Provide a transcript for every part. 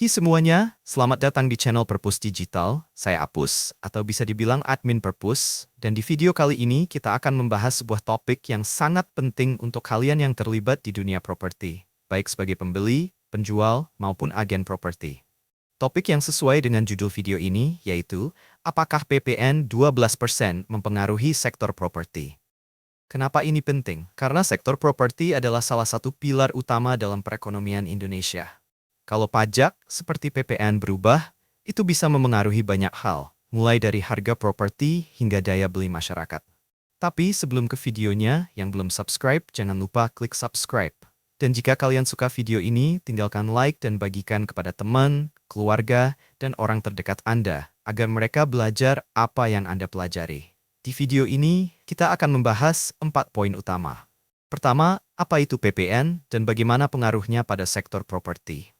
Hai semuanya, selamat datang di channel Perpus Digital. Saya Apus, atau bisa dibilang admin Perpus, dan di video kali ini kita akan membahas sebuah topik yang sangat penting untuk kalian yang terlibat di dunia properti, baik sebagai pembeli, penjual, maupun agen properti. Topik yang sesuai dengan judul video ini yaitu, apakah PPN 12% mempengaruhi sektor properti? Kenapa ini penting? Karena sektor properti adalah salah satu pilar utama dalam perekonomian Indonesia. Kalau pajak, seperti PPN berubah, itu bisa memengaruhi banyak hal, mulai dari harga properti hingga daya beli masyarakat. Tapi sebelum ke videonya, yang belum subscribe, jangan lupa klik subscribe. Dan jika kalian suka video ini, tinggalkan like dan bagikan kepada teman, keluarga, dan orang terdekat Anda, agar mereka belajar apa yang Anda pelajari. Di video ini, kita akan membahas 4 poin utama. Pertama, apa itu PPN dan bagaimana pengaruhnya pada sektor properti.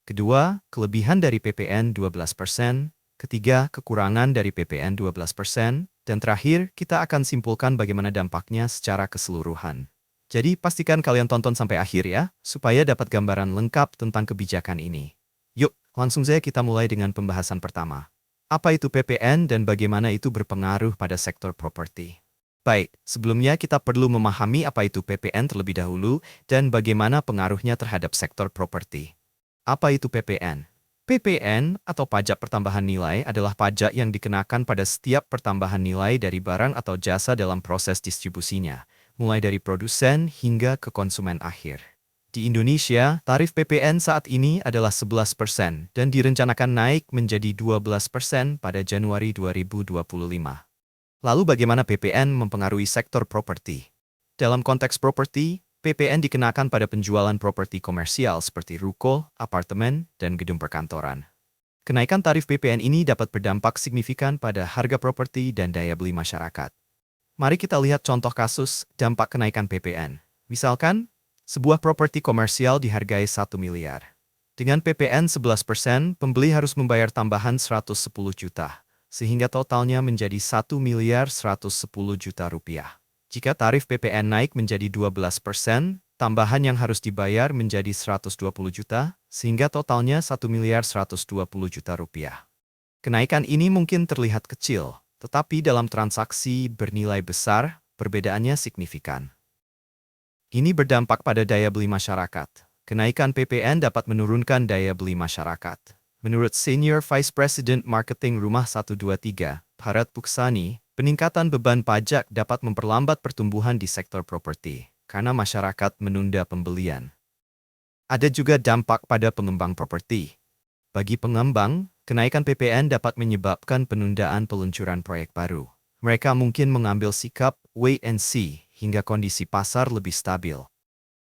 Kedua, kelebihan dari PPN 12%. Ketiga, kekurangan dari PPN 12%. Dan terakhir, kita akan simpulkan bagaimana dampaknya secara keseluruhan. Jadi pastikan kalian tonton sampai akhir ya, supaya dapat gambaran lengkap tentang kebijakan ini. Yuk, langsung saja kita mulai dengan pembahasan pertama. Apa itu PPN dan bagaimana itu berpengaruh pada sektor properti? Baik, sebelumnya kita perlu memahami apa itu PPN terlebih dahulu dan bagaimana pengaruhnya terhadap sektor properti. Apa itu PPN? PPN atau pajak pertambahan nilai adalah pajak yang dikenakan pada setiap pertambahan nilai dari barang atau jasa dalam proses distribusinya, mulai dari produsen hingga ke konsumen akhir. Di Indonesia, tarif PPN saat ini adalah 11% dan direncanakan naik menjadi 12% pada Januari 2025. Lalu bagaimana PPN mempengaruhi sektor properti? Dalam konteks properti, PPN dikenakan pada penjualan properti komersial seperti ruko, apartemen, dan gedung perkantoran. Kenaikan tarif PPN ini dapat berdampak signifikan pada harga properti dan daya beli masyarakat. Mari kita lihat contoh kasus dampak kenaikan PPN. Misalkan, sebuah properti komersial dihargai 1 miliar. Dengan PPN 11%, pembeli harus membayar tambahan 110 juta, sehingga totalnya menjadi 1 miliar 110 juta rupiah. Jika tarif PPN naik menjadi 12%, tambahan yang harus dibayar menjadi 120 juta, sehingga totalnya 1 miliar 120 juta rupiah. Kenaikan ini mungkin terlihat kecil, tetapi dalam transaksi bernilai besar, perbedaannya signifikan. Ini berdampak pada daya beli masyarakat. Kenaikan PPN dapat menurunkan daya beli masyarakat. Menurut Senior Vice President Marketing Rumah 123, Bharat Puksani, peningkatan beban pajak dapat memperlambat pertumbuhan di sektor properti, karena masyarakat menunda pembelian. Ada juga dampak pada pengembang properti. Bagi pengembang, kenaikan PPN dapat menyebabkan penundaan peluncuran proyek baru. Mereka mungkin mengambil sikap wait and see hingga kondisi pasar lebih stabil.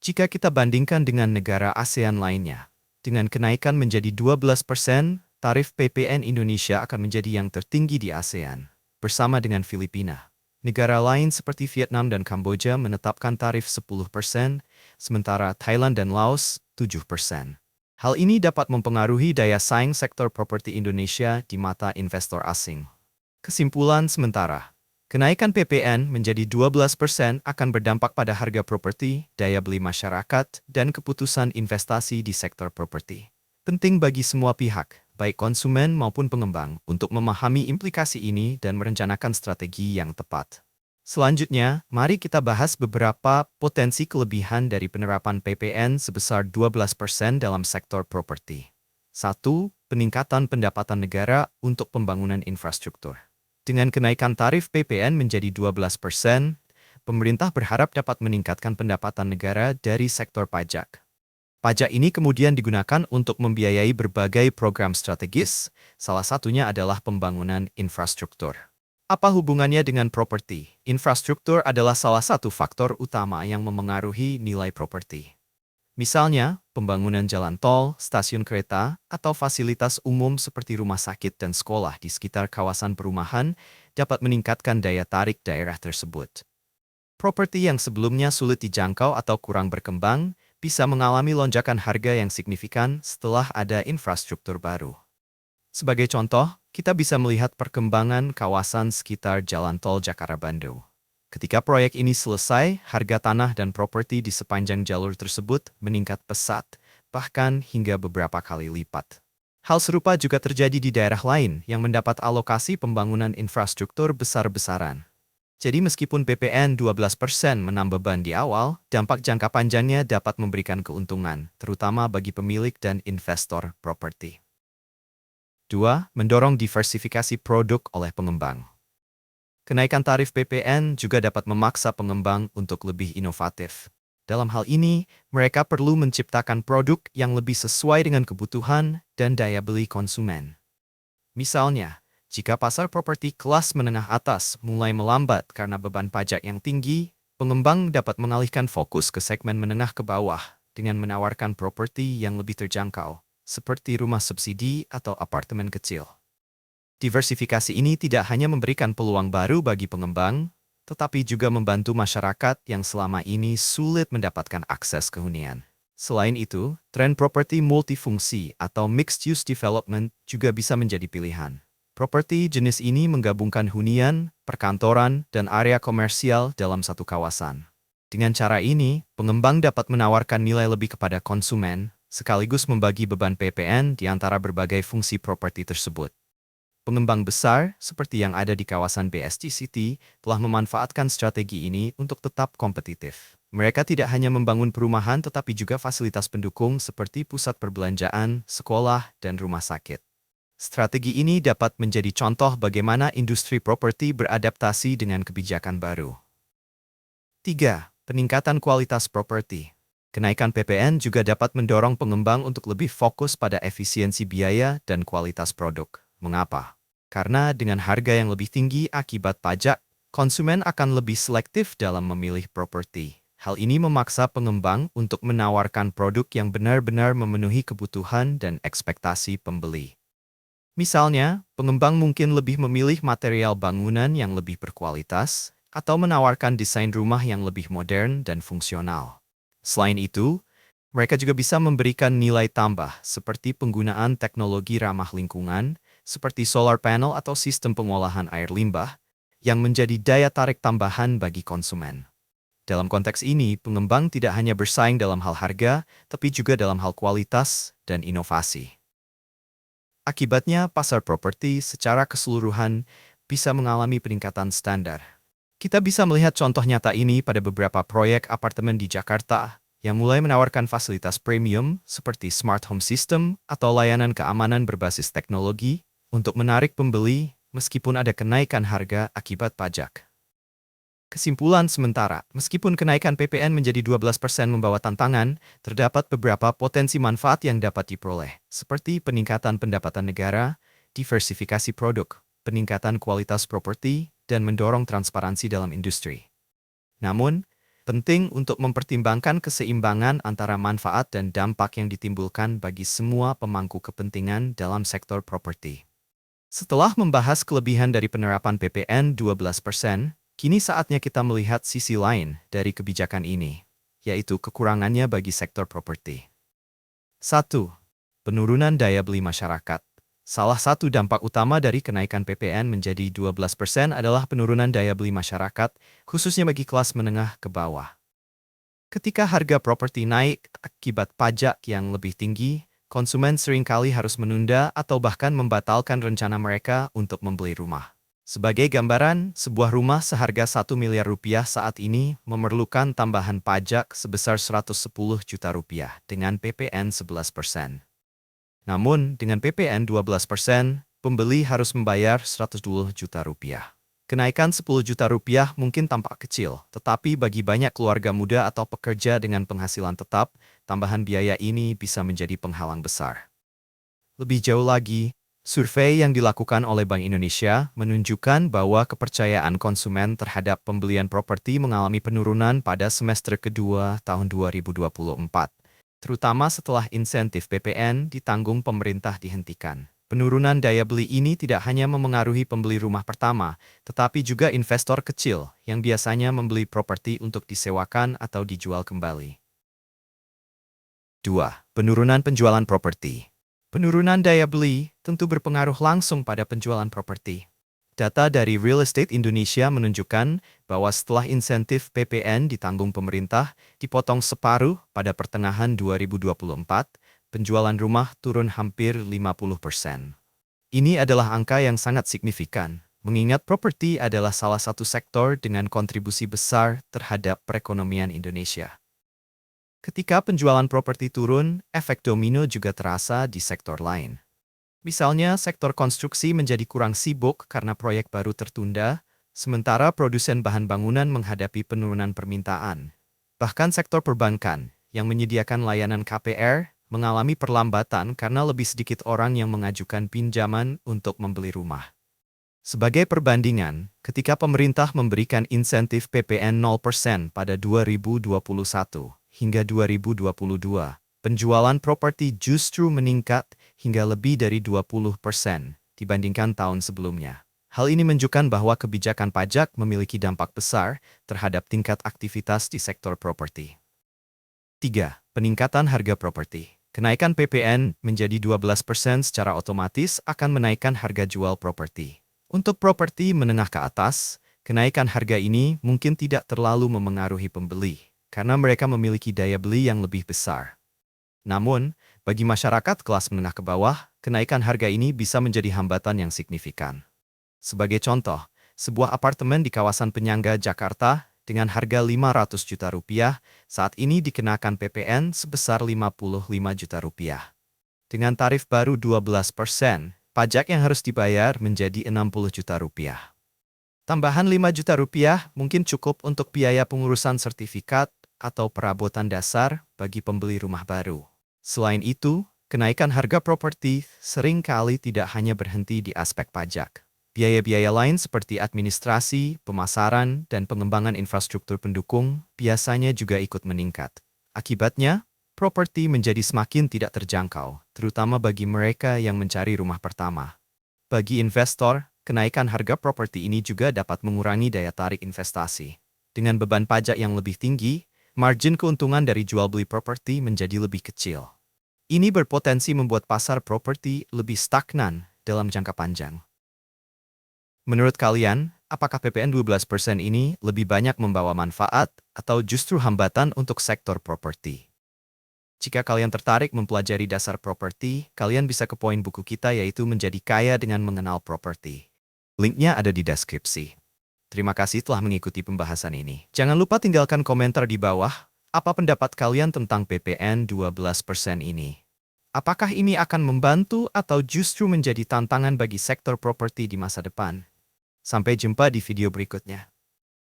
Jika kita bandingkan dengan negara ASEAN lainnya, dengan kenaikan menjadi 12%, tarif PPN Indonesia akan menjadi yang tertinggi di ASEAN. Bersama dengan Filipina. Negara lain seperti Vietnam dan Kamboja menetapkan tarif 10%, sementara Thailand dan Laos 7%. Hal ini dapat mempengaruhi daya saing sektor properti Indonesia di mata investor asing. Kesimpulan sementara, kenaikan PPN menjadi 12% akan berdampak pada harga properti, daya beli masyarakat, dan keputusan investasi di sektor properti. Penting bagi semua pihak, baik konsumen maupun pengembang, untuk memahami implikasi ini dan merencanakan strategi yang tepat. Selanjutnya, mari kita bahas beberapa potensi kelebihan dari penerapan PPN sebesar 12% dalam sektor properti. 1. Peningkatan pendapatan negara untuk pembangunan infrastruktur. Dengan kenaikan tarif PPN menjadi 12%, pemerintah berharap dapat meningkatkan pendapatan negara dari sektor pajak. Pajak ini kemudian digunakan untuk membiayai berbagai program strategis, salah satunya adalah pembangunan infrastruktur. Apa hubungannya dengan properti? Infrastruktur adalah salah satu faktor utama yang memengaruhi nilai properti. Misalnya, pembangunan jalan tol, stasiun kereta, atau fasilitas umum seperti rumah sakit dan sekolah di sekitar kawasan perumahan dapat meningkatkan daya tarik daerah tersebut. Properti yang sebelumnya sulit dijangkau atau kurang berkembang bisa mengalami lonjakan harga yang signifikan setelah ada infrastruktur baru. Sebagai contoh, kita bisa melihat perkembangan kawasan sekitar Jalan Tol Jakarta-Bandung. Ketika proyek ini selesai, harga tanah dan properti di sepanjang jalur tersebut meningkat pesat, bahkan hingga beberapa kali lipat. Hal serupa juga terjadi di daerah lain yang mendapat alokasi pembangunan infrastruktur besar-besaran. Jadi meskipun PPN 12% menambah beban di awal, dampak jangka panjangnya dapat memberikan keuntungan, terutama bagi pemilik dan investor properti. 2. Mendorong diversifikasi produk oleh pengembang. Kenaikan tarif PPN juga dapat memaksa pengembang untuk lebih inovatif. Dalam hal ini, mereka perlu menciptakan produk yang lebih sesuai dengan kebutuhan dan daya beli konsumen. Misalnya, jika pasar properti kelas menengah atas mulai melambat karena beban pajak yang tinggi, pengembang dapat mengalihkan fokus ke segmen menengah ke bawah dengan menawarkan properti yang lebih terjangkau, seperti rumah subsidi atau apartemen kecil. Diversifikasi ini tidak hanya memberikan peluang baru bagi pengembang, tetapi juga membantu masyarakat yang selama ini sulit mendapatkan akses ke hunian. Selain itu, tren properti multifungsi atau mixed-use development juga bisa menjadi pilihan. Properti jenis ini menggabungkan hunian, perkantoran, dan area komersial dalam satu kawasan. Dengan cara ini, pengembang dapat menawarkan nilai lebih kepada konsumen, sekaligus membagi beban PPN di antara berbagai fungsi properti tersebut. Pengembang besar, seperti yang ada di kawasan BSD City, telah memanfaatkan strategi ini untuk tetap kompetitif. Mereka tidak hanya membangun perumahan tetapi juga fasilitas pendukung seperti pusat perbelanjaan, sekolah, dan rumah sakit. Strategi ini dapat menjadi contoh bagaimana industri properti beradaptasi dengan kebijakan baru. 3. Peningkatan kualitas properti. Kenaikan PPN juga dapat mendorong pengembang untuk lebih fokus pada efisiensi biaya dan kualitas produk. Mengapa? Karena dengan harga yang lebih tinggi akibat pajak, konsumen akan lebih selektif dalam memilih properti. Hal ini memaksa pengembang untuk menawarkan produk yang benar-benar memenuhi kebutuhan dan ekspektasi pembeli. Misalnya, pengembang mungkin lebih memilih material bangunan yang lebih berkualitas atau menawarkan desain rumah yang lebih modern dan fungsional. Selain itu, mereka juga bisa memberikan nilai tambah seperti penggunaan teknologi ramah lingkungan, seperti solar panel atau sistem pengolahan air limbah, yang menjadi daya tarik tambahan bagi konsumen. Dalam konteks ini, pengembang tidak hanya bersaing dalam hal harga, tapi juga dalam hal kualitas dan inovasi. Akibatnya, pasar properti secara keseluruhan bisa mengalami peningkatan standar. Kita bisa melihat contoh nyata ini pada beberapa proyek apartemen di Jakarta yang mulai menawarkan fasilitas premium seperti smart home system atau layanan keamanan berbasis teknologi untuk menarik pembeli meskipun ada kenaikan harga akibat pajak. Kesimpulan sementara, meskipun kenaikan PPN menjadi 12% membawa tantangan, terdapat beberapa potensi manfaat yang dapat diperoleh, seperti peningkatan pendapatan negara, diversifikasi produk, peningkatan kualitas properti, dan mendorong transparansi dalam industri. Namun, penting untuk mempertimbangkan keseimbangan antara manfaat dan dampak yang ditimbulkan bagi semua pemangku kepentingan dalam sektor properti. Setelah membahas kelebihan dari penerapan PPN 12%, kini saatnya kita melihat sisi lain dari kebijakan ini, yaitu kekurangannya bagi sektor properti. 1. Penurunan daya beli masyarakat. Salah satu dampak utama dari kenaikan PPN menjadi 12% adalah penurunan daya beli masyarakat, khususnya bagi kelas menengah ke bawah. Ketika harga properti naik akibat pajak yang lebih tinggi, konsumen seringkali harus menunda atau bahkan membatalkan rencana mereka untuk membeli rumah. Sebagai gambaran, sebuah rumah seharga 1 miliar rupiah saat ini memerlukan tambahan pajak sebesar 110 juta rupiah dengan PPN 11%. Namun, dengan PPN 12%, pembeli harus membayar 120 juta rupiah. Kenaikan 10 juta rupiah mungkin tampak kecil, tetapi bagi banyak keluarga muda atau pekerja dengan penghasilan tetap, tambahan biaya ini bisa menjadi penghalang besar. Lebih jauh lagi, survei yang dilakukan oleh Bank Indonesia menunjukkan bahwa kepercayaan konsumen terhadap pembelian properti mengalami penurunan pada semester kedua tahun 2024, terutama setelah insentif PPN ditanggung pemerintah dihentikan. Penurunan daya beli ini tidak hanya memengaruhi pembeli rumah pertama, tetapi juga investor kecil yang biasanya membeli properti untuk disewakan atau dijual kembali. 2. Penurunan penjualan properti. Penurunan daya beli tentu berpengaruh langsung pada penjualan properti. Data dari Real Estate Indonesia menunjukkan bahwa setelah insentif PPN ditanggung pemerintah dipotong separuh pada pertengahan 2024, penjualan rumah turun hampir 50%. Ini adalah angka yang sangat signifikan, mengingat properti adalah salah satu sektor dengan kontribusi besar terhadap perekonomian Indonesia. Ketika penjualan properti turun, efek domino juga terasa di sektor lain. Misalnya, sektor konstruksi menjadi kurang sibuk karena proyek baru tertunda, sementara produsen bahan bangunan menghadapi penurunan permintaan. Bahkan sektor perbankan, yang menyediakan layanan KPR, mengalami perlambatan karena lebih sedikit orang yang mengajukan pinjaman untuk membeli rumah. Sebagai perbandingan, ketika pemerintah memberikan insentif PPN 0% pada 2021 hingga 2022, penjualan properti justru meningkat hingga lebih dari 20% dibandingkan tahun sebelumnya. Hal ini menunjukkan bahwa kebijakan pajak memiliki dampak besar terhadap tingkat aktivitas di sektor properti. 3. Peningkatan harga properti. Kenaikan PPN menjadi 12% secara otomatis akan menaikkan harga jual properti. Untuk properti menengah ke atas, kenaikan harga ini mungkin tidak terlalu memengaruhi pembeli, karena mereka memiliki daya beli yang lebih besar. Namun, bagi masyarakat kelas menengah ke bawah, kenaikan harga ini bisa menjadi hambatan yang signifikan. Sebagai contoh, sebuah apartemen di kawasan penyangga Jakarta dengan harga Rp500 juta saat ini dikenakan PPN sebesar Rp55 juta. Dengan tarif baru 12%, pajak yang harus dibayar menjadi Rp60 juta. Tambahan Rp5 juta mungkin cukup untuk biaya pengurusan sertifikat atau perabotan dasar bagi pembeli rumah baru. Selain itu, kenaikan harga properti seringkali tidak hanya berhenti di aspek pajak. Biaya-biaya lain seperti administrasi, pemasaran, dan pengembangan infrastruktur pendukung biasanya juga ikut meningkat. Akibatnya, properti menjadi semakin tidak terjangkau, terutama bagi mereka yang mencari rumah pertama. Bagi investor, kenaikan harga properti ini juga dapat mengurangi daya tarik investasi. Dengan beban pajak yang lebih tinggi, margin keuntungan dari jual beli properti menjadi lebih kecil. Ini berpotensi membuat pasar properti lebih stagnan dalam jangka panjang. Menurut kalian, apakah PPN 12% ini lebih banyak membawa manfaat atau justru hambatan untuk sektor properti? Jika kalian tertarik mempelajari dasar properti, kalian bisa ke poin buku kita yaitu Menjadi Kaya dengan Mengenal Properti. Linknya ada di deskripsi. Terima kasih telah mengikuti pembahasan ini. Jangan lupa tinggalkan komentar di bawah, apa pendapat kalian tentang PPN 12% ini? Apakah ini akan membantu atau justru menjadi tantangan bagi sektor properti di masa depan? Sampai jumpa di video berikutnya.